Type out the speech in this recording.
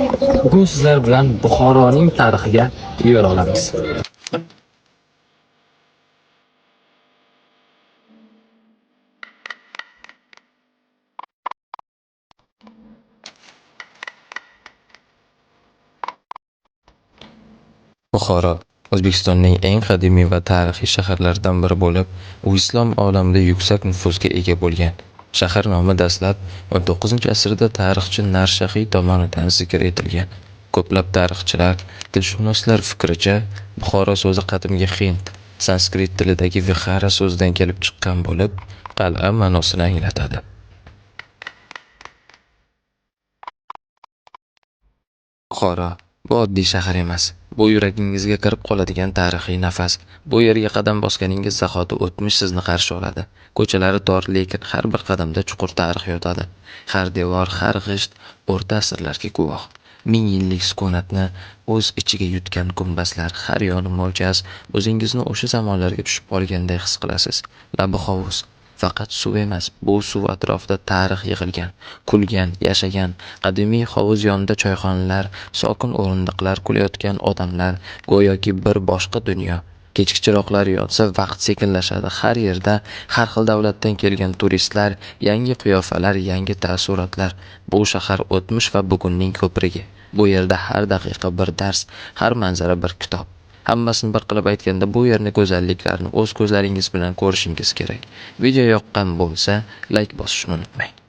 Bugun sizlar bilan Buxoroning tarixiga yo'l olamiz. Buxoro O'zbekistonning eng qadimiy va tarixiy shaharlaridan biri bo'lib, u islom olamida yuksak nufuzga ega bo'lgan. Shahar nomi dastlab 19-asrda tarixchi Narshahiy tomonidan zikr etilgan. Ko'plab tarixchilar, tilshunoslar fikricha, Buxoro so'zi qadimgi hind, sanskrit tilidagi vihara so'zidan kelib chiqqan bo'lib, qal'a ma'nosini anglatadi. Buxoro bu oddiy shahar emas. Bu yuragingizga kirib qoladigan tarixiy nafas. Bu yerga qadam bosganingiz zahoti o'tmish sizni qarshi oladi. Ko'chalari tor, lekin har bir qadamda chuqur tarix yotadi. Har devor, har g'isht o'rta asrlarga guvoh. Ming yillik sukunatni o'z ichiga yutgan gumbazlar, har yoni mo'jaz, o'zingizni o'sha zamonlarga tushib qolganday his qilasiz. Labi hovuz. Faqat suv emas, bu suv atrofida tarix yig'ilgan, kulgan, yashagan. Qadimiy hovuz yonida choyxonalar, sokin o'rindiqlar, kulayotgan odamlar, go'yoki bir boshqa dunyo. Kechki chiroqlar yonsa vaqt sekinlashadi. Har yerda har xil davlatdan kelgan turistlar, yangi qiyofalar, yangi taassurotlar. Bu shahar o'tmish va bugunning ko'prigi. Bu yerda har daqiqa bir dars, har manzara bir kitob. Hammasini bir qilib aytganda, bu yerni go'zalliklarini o'z ko'zlaringiz bilan ko'rishingiz kerak. Video yoqqan bo'lsa, like bosishni unutmang.